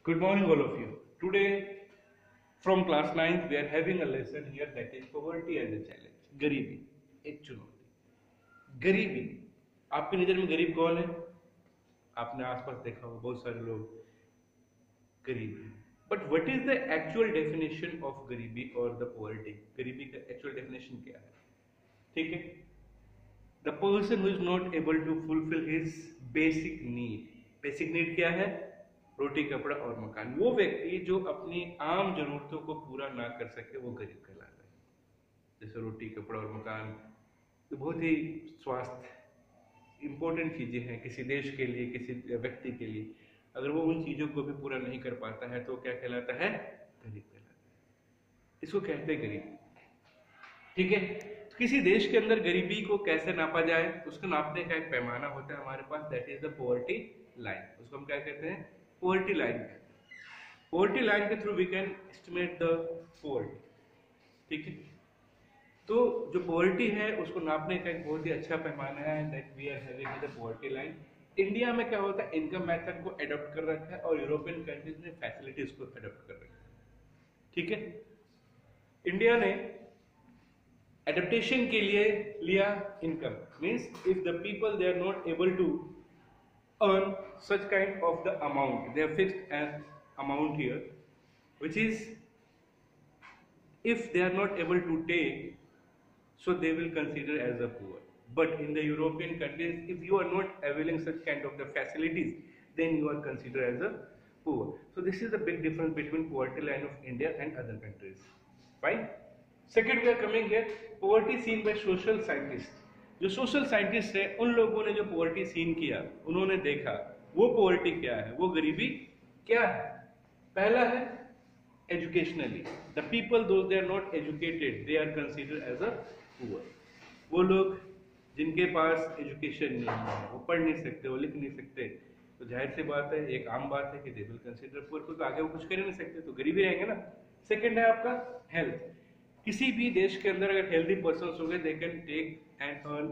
Good morning, all of you. Today, from class 9th, we are having a lesson here that is poverty as a challenge. गरीबी एक चुनौती। गरीबी, आपकी नज़र में गरीब कौन है? आपने आसपास देखा होगा बहुत सारे लोग गरीब हैं। But what is the actual definition of गरीबी और द पॉवर्टी? गरीबी का एक्चुअल डेफिनेशन क्या है? ठीक है, the person who is not able to fulfil his basic need. Basic need क्या है? रोटी, कपड़ा और मकान। वो व्यक्ति जो अपनी आम जरूरतों को पूरा ना कर सके वो गरीब कहलाता है। जैसे रोटी, कपड़ा और मकान तो बहुत ही स्वास्थ्य इंपॉर्टेंट चीजें हैं किसी देश के लिए, किसी व्यक्ति के लिए। अगर वो उन चीजों को भी पूरा नहीं कर पाता है तो क्या कहलाता है? गरीब कहलाता है। इसको कहते हैं गरीब। ठीक है, तो किसी देश के अंदर गरीबी को कैसे नापा जाए? उसको नापने का एक पैमाना होता है हमारे पास, that is the poverty line. उसको हम क्या कहते हैं? Poverty line. पॉवर्टी लाइन के through we can estimate the poverty. ठीक है, तो जो पॉवर्टी है उसको नापने का एक बहुत ही अच्छा पैमाना है, that we are having the poverty line. India में क्या होता है? इनकम मेथड को अडॉप्ट कर रखा है और यूरोपियन कंट्रीज ने फैसिलिटीज को अडॉप्ट कर रखा है। ठीक है, इंडिया ने एडेप्टेशन के लिए लिया income, means if the people they are not able to earn such kind of the amount, they have fixed an amount here, which is if they are not able to take, so they will consider as a poor. But in the European countries, if you are not availing such kind of the facilities, then you are considered as a poor. So this is the big difference between poverty line of India and other countries. Fine. Second, we are coming here, poverty seen by social scientists. जो social scientist है उन लोगों ने जो poverty scene किया, उन्होंने देखा वो पॉवर्टी क्या है, वो गरीबी क्या है। पहला है educationally, the people those they are not educated they are considered as a poor. वो लोग जिनके पास एजुकेशन नहीं है, वो पढ़ नहीं सकते, वो लिख नहीं सकते, तो जाहिर सी बात है, एक आम बात है कि दे विल कंसीडर पुअर, तो आगे वो कुछ कर ही नहीं सकते, तो गरीबी रहेंगे ना। सेकेंड है आपका हेल्थ। किसी भी देश के अंदर अगर हेल्दी पर्सन हो गए, they can take and earn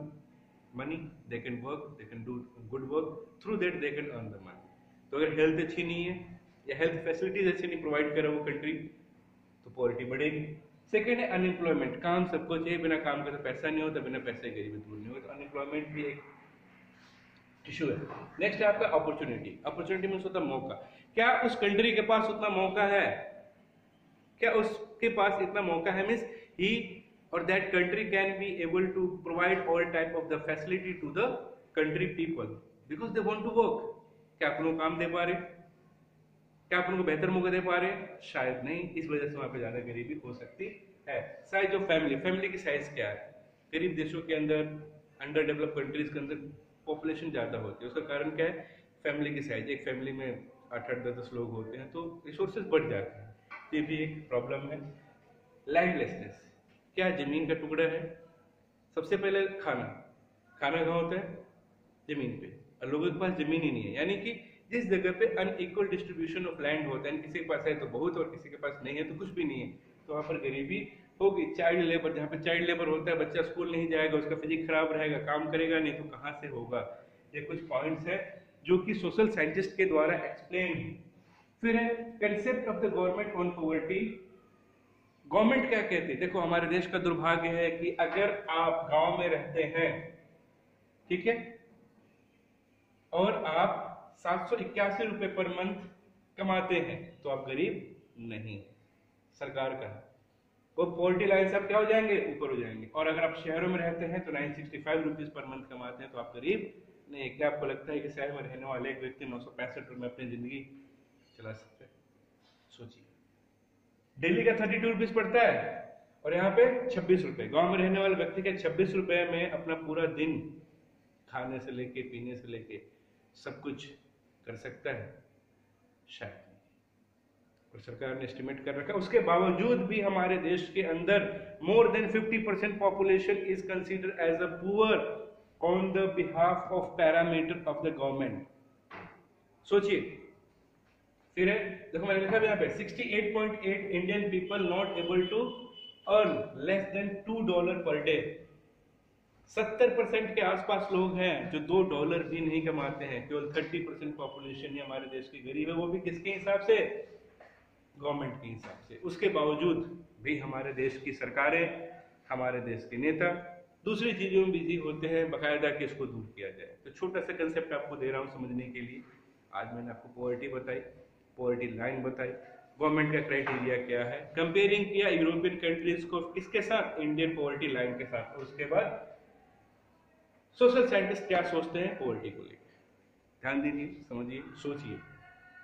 money, they can work, they can do good work, through that they can earn the money. तो अगर हेल्थ अच्छी नहीं है या हेल्थ फैसिलिटीज अच्छी नहीं प्रोवाइड करे वो कंट्री, तो पॉवर्टी बढ़ेगी। सेकेंड है अनएम्प्लॉयमेंट। काम सबको चाहिए, बिना काम के तो पैसा नहीं होता, बिना पैसे गरीबी दूर नहीं होती, तो अनएम्प्लॉयमेंट भी एक इशू है। नेक्स्ट है आपका अपॉर्चुनिटी। अपॉर्चुनिटी मीन्स होता मौका। क्या उस कंट्री के पास उतना मौका है? क्या उसके पास इतना मौका है? मीन्स ही और that country can be able to provide all type of the facility to the country people because they want to work. क्या आप उनको काम दे पा रहे? क्या आप उनको बेहतर मौका दे पा रहे? शायद नहीं। इस वजह से वहां पे ज्यादा गरीबी हो सकती है। साइज ऑफ फैमिली, फैमिली की साइज क्या है? गरीब देशों के अंदर, अंडर डेवलप कंट्रीज के अंदर पॉपुलेशन ज्यादा होती है। उसका कारण क्या है? फैमिली की साइज। एक फैमिली में 8-8, 10-10 लोग होते हैं, तो रिसोर्सेज बढ़ जाते हैं, ये भी एक प्रॉब्लम है। लैंडलेसनेस, क्या जमीन का टुकड़ा है? सबसे पहले खाना कहाँ होता है? जमीन पे, और लोगों के पास जमीन ही नहीं है। यानी कि जिस जगह पे अनइक्वल डिस्ट्रीब्यूशन ऑफ लैंड होता है, किसी के पास है तो बहुत और किसी के पास नहीं है तो कुछ भी नहीं है, तो वहां पर गरीबी होगी। चाइल्ड लेबर, जहाँ पे चाइल्ड लेबर होता है, बच्चा स्कूल नहीं जाएगा, उसका फिजिक खराब रहेगा, काम करेगा नहीं, तो कहाँ से होगा? ये कुछ पॉइंट्स है जो कि सोशल साइंटिस्ट के द्वारा एक्सप्लेन है। फिर है concept of the government on poverty. Government क्या कहती है? देखो, हमारे देश का दुर्भाग्य है कि अगर आप गांव में रहते हैं, ठीक है, और आप 781 रुपए पर मंथ कमाते हैं, तो आप गरीब नहीं। सरकार का वो पॉवर्टी लाइन से आप क्या हो जाएंगे? ऊपर हो जाएंगे। और अगर आप शहरों में रहते हैं तो 965 रुपीज पर मंथ कमाते हैं, तो आप गरीब नहीं। क्या आपको लगता है कि शहर में रहने वाले एक व्यक्ति 965 रुपए में अपनी जिंदगी चला सकते हैं? सोचिए, दिल्ली का 32 रुपीज पड़ता है और यहाँ पे 26 रुपए। गांव में रहने वाले व्यक्ति के 26 रुपए में अपना पूरा दिन खाने से लेके पीने से लेके सब कुछ कर सकता है? शायद नहीं। और सरकार ने एस्टिमेट कर रखा, उसके बावजूद भी हमारे देश के अंदर more than 50% population is considered as a poor on the behalf of parameter of the government. सोचिए। फिर है, देखो मैंने लिखा यहाँ पे 68.8 Indian people not able to earn less than $2 per day. 70% के आसपास लोग हैं जो $2 भी नहीं कमाते हैं। केवल 30% पॉपुलेशन ही हमारे देश की गरीब है, वो भी किसके हिसाब से? गवर्नमेंट के हिसाब से। उसके बावजूद भी हमारे देश की सरकारें, हमारे देश के नेता दूसरी चीजों में बिजी होते हैं, बाकायदा कि इसको दूर किया जाए। तो छोटा सा कंसेप्ट आपको दे रहा हूँ समझने के लिए। आज मैंने आपको पॉवर्टी बताई, पॉवर्टी लाइन बताई, गवर्नमेंट का क्राइटेरिया क्या है, कंपेयरिंग किया यूरोपियन कंट्रीज को किसके साथ? इंडियन पॉवर्टी लाइन के साथ। और उसके बाद सोशल साइंटिस्ट क्या सोचते हैं पॉवर्टी को लेकर। ध्यान दीजिए, समझिए, सोचिए।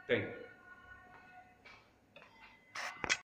Thank you.